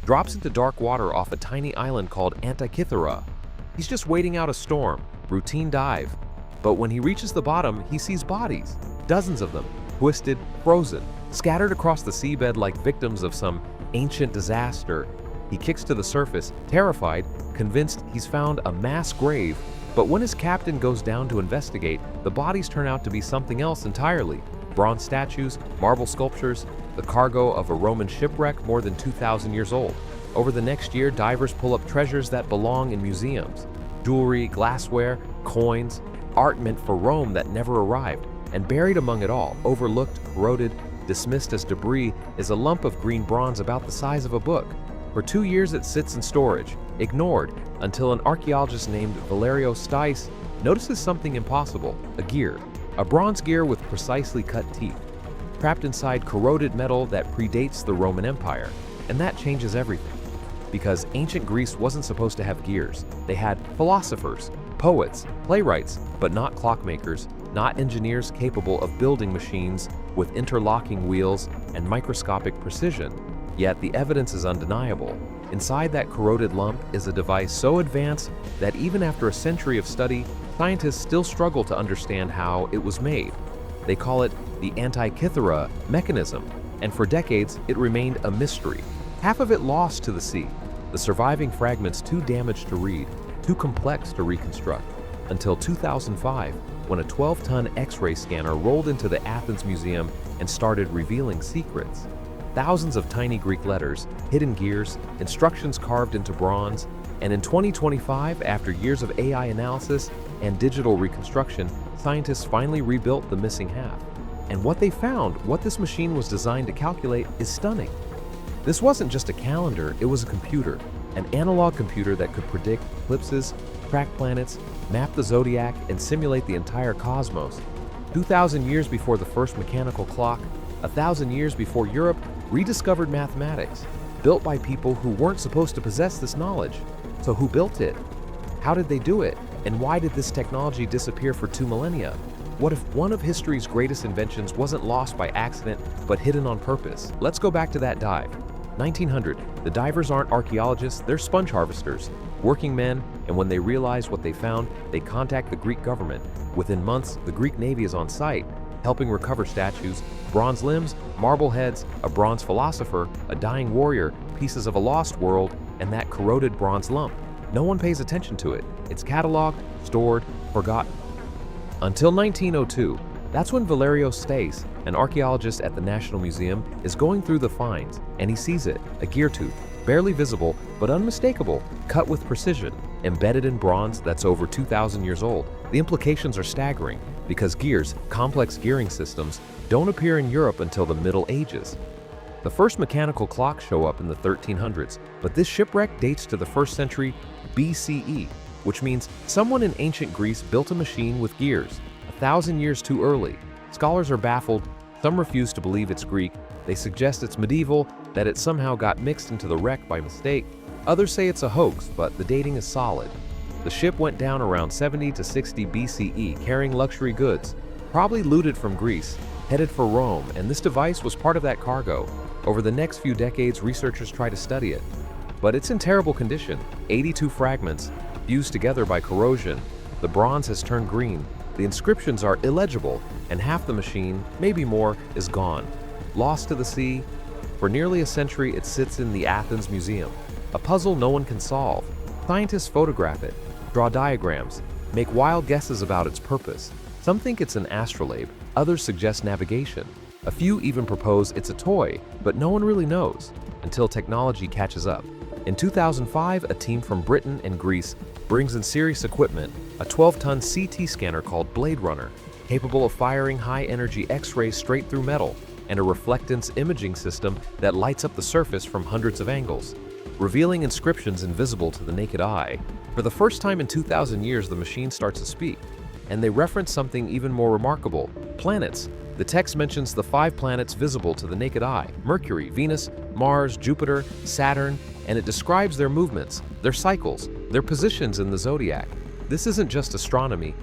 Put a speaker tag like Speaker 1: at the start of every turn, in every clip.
Speaker 1: drops into dark water off a tiny island called Antikythera. He's just waiting out a storm, routine dive. But when he reaches the bottom, he sees bodies, dozens of them, twisted, frozen, scattered across the seabed like victims of some ancient disaster. He kicks to the surface, terrified, convinced he's found a mass grave. But when his captain goes down to investigate, the bodies turn out to be something else entirely. Bronze statues, marble sculptures, the cargo of a Roman shipwreck more than 2,000 years old. Over the next year, divers pull up treasures that belong in museums. Jewelry, glassware, coins, art meant for Rome that never arrived. And buried among it all, overlooked, corroded, dismissed as debris, is a lump of green bronze about the size of a book. For 2 years it sits in storage, ignored, until an archaeologist named Valerio Stice notices something impossible: a gear. A bronze gear with precisely cut teeth, trapped inside corroded metal that predates the Roman Empire. And that changes everything. Because ancient Greece wasn't supposed to have gears. They had philosophers, poets, playwrights, but not clockmakers, not engineers capable of building machines with interlocking wheels and microscopic precision. Yet the evidence is undeniable. Inside that corroded lump is a device so advanced that even after a century of study, scientists still struggle to understand how it was made. They call it the Antikythera Mechanism, and for decades it remained a mystery. Half of it lost to the sea, the surviving fragments too damaged to read, too complex to reconstruct, until 2005, when a 12-ton X-ray scanner rolled into the Athens Museum and started revealing secrets. Thousands of tiny Greek letters, hidden gears, instructions carved into bronze, and in 2025, after years of AI analysis and digital reconstruction, scientists finally rebuilt the missing half. And what they found, what this machine was designed to calculate, is stunning. This wasn't just a calendar, it was a computer, an analog computer that could predict eclipses, track planets, map the zodiac, and simulate the entire cosmos. 2,000 years before the first mechanical clock, 1,000 years before Europe rediscovered mathematics, built by people who weren't supposed to possess this knowledge. So who built it? How did they do it? And why did this technology disappear for 2 millennia? What if one of history's greatest inventions wasn't lost by accident, but hidden on purpose? Let's go back to that dive. 1900, the divers aren't archaeologists, they're sponge harvesters, working men, and when they realize what they found, they contact the Greek government. Within months, the Greek Navy is on site, helping recover statues, bronze limbs, marble heads, a bronze philosopher, a dying warrior, pieces of a lost world, and that corroded bronze lump. No one pays attention to it. It's cataloged, stored, forgotten. Until 1902, that's when Valerio Stice, an archaeologist at the National Museum, is going through the finds, and he sees it, a gear tooth, barely visible but unmistakable, cut with precision, embedded in bronze that's over 2,000 years old. The implications are staggering, because gears, complex gearing systems, don't appear in Europe until the Middle Ages. The first mechanical clocks show up in the 1300s, but this shipwreck dates to the 1st century BCE, which means someone in ancient Greece built a machine with gears, 1,000 years too early. Scholars are baffled, some refuse to believe it's Greek, they suggest it's medieval, that it somehow got mixed into the wreck by mistake. Others say it's a hoax, but the dating is solid. The ship went down around 70 to 60 BCE, carrying luxury goods, probably looted from Greece, headed for Rome, and this device was part of that cargo. Over the next few decades, researchers try to study it. But it's in terrible condition, 82 fragments, fused together by corrosion. The bronze has turned green, the inscriptions are illegible, and half the machine, maybe more, is gone. Lost to the sea, for nearly a century it sits in the Athens Museum, a puzzle no one can solve. Scientists photograph it, draw diagrams, make wild guesses about its purpose. Some think it's an astrolabe, others suggest navigation. A few even propose it's a toy, but no one really knows, until technology catches up. In 2005, a team from Britain and Greece brings in serious equipment, a 12-ton CT scanner called Blade Runner, capable of firing high-energy X-rays straight through metal, and a reflectance imaging system that lights up the surface from hundreds of angles, revealing inscriptions invisible to the naked eye. For the first time in 2,000 years, the machine starts to speak, and they reference something even more remarkable: planets. The text mentions the 5 planets visible to the naked eye: Mercury, Venus, Mars, Jupiter, Saturn, and it describes their movements, their cycles, their positions in the zodiac. This isn't just astronomy,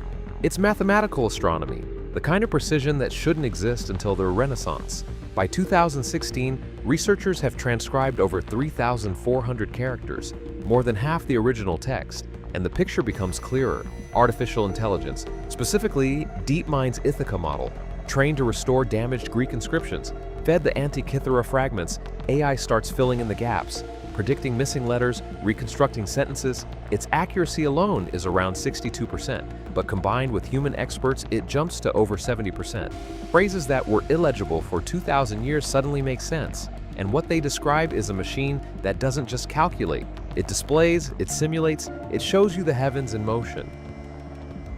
Speaker 1: it's mathematical astronomy, the kind of precision that shouldn't exist until the Renaissance. By 2016, researchers have transcribed over 3,400 characters, more than half the original text, and the picture becomes clearer. Artificial intelligence, specifically DeepMind's Ithaca model, trained to restore damaged Greek inscriptions, fed the Antikythera fragments. AI starts filling in the gaps, predicting missing letters, reconstructing sentences. Its accuracy alone is around 62%, but combined with human experts, it jumps to over 70%. Phrases that were illegible for 2,000 years suddenly make sense, and what they describe is a machine that doesn't just calculate. It displays, it simulates, it shows you the heavens in motion.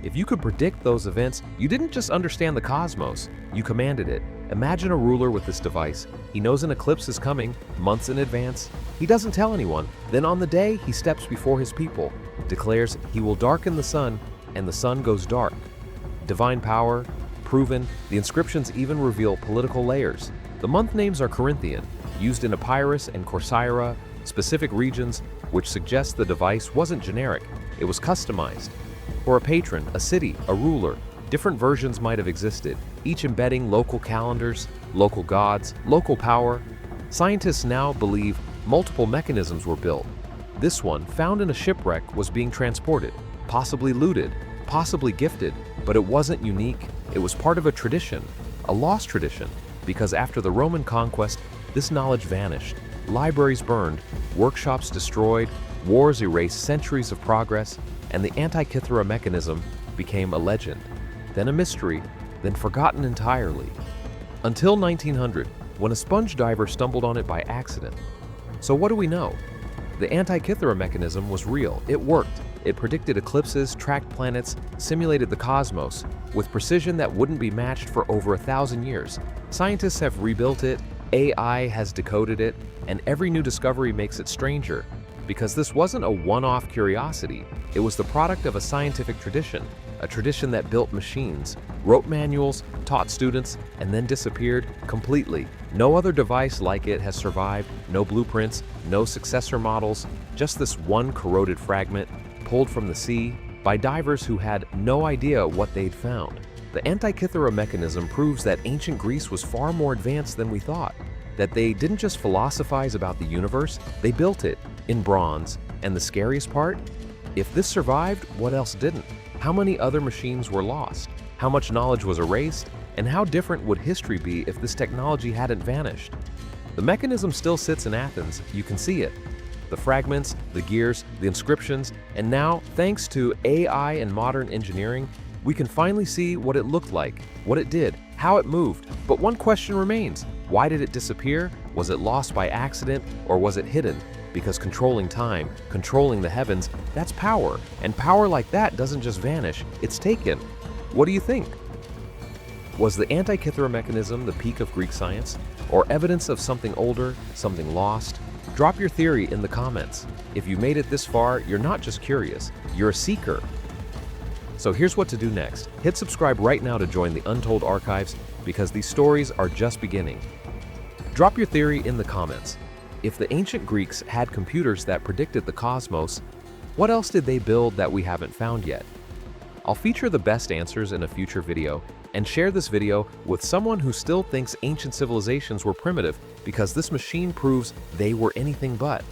Speaker 1: If you could predict those events, you didn't just understand the cosmos, you commanded it. Imagine a ruler with this device. He knows an eclipse is coming months in advance. He doesn't tell anyone. Then on the day, he steps before his people, declares he will darken the sun, and the sun goes dark. Divine power, proven. The inscriptions even reveal political layers. The month names are Corinthian, used in Epirus and Corcyra, specific regions, which suggests the device wasn't generic, it was customized. For a patron, a city, a ruler, different versions might have existed, each embedding local calendars, local gods, local power. Scientists now believe multiple mechanisms were built. This one, found in a shipwreck, was being transported, possibly looted, possibly gifted, but it wasn't unique. It was part of a tradition, a lost tradition, because after the Roman conquest, this knowledge vanished. Libraries burned, workshops destroyed, wars erased centuries of progress, and the Antikythera Mechanism became a legend, then a mystery, then forgotten entirely. Until 1900, when a sponge diver stumbled on it by accident. So what do we know? The Antikythera Mechanism was real. It worked. It predicted eclipses, tracked planets, simulated the cosmos, with precision that wouldn't be matched for over 1,000 years. Scientists have rebuilt it, AI has decoded it, and every new discovery makes it stranger. Because this wasn't a one-off curiosity, it was the product of a scientific tradition, a tradition that built machines, wrote manuals, taught students, and then disappeared completely. No other device like it has survived, no blueprints, no successor models, just this one corroded fragment pulled from the sea by divers who had no idea what they'd found. The Antikythera Mechanism proves that ancient Greece was far more advanced than we thought, that they didn't just philosophize about the universe, they built it in bronze. And the scariest part? If this survived, what else didn't? How many other machines were lost? How much knowledge was erased? And how different would history be if this technology hadn't vanished? The mechanism still sits in Athens, you can see it. The fragments, the gears, the inscriptions, and now, thanks to AI and modern engineering, we can finally see what it looked like, what it did, how it moved. But one question remains. Why did it disappear? Was it lost by accident, or was it hidden? Because controlling time, controlling the heavens, that's power. And power like that doesn't just vanish, it's taken. What do you think? Was the Antikythera Mechanism the peak of Greek science? Or evidence of something older, something lost? Drop your theory in the comments. If you made it this far, you're not just curious, you're a seeker. So here's what to do next. Hit subscribe right now to join the Untold Archives, because these stories are just beginning. Drop your theory in the comments. If the ancient Greeks had computers that predicted the cosmos, what else did they build that we haven't found yet? I'll feature the best answers in a future video and share this video with someone who still thinks ancient civilizations were primitive, because this machine proves they were anything but.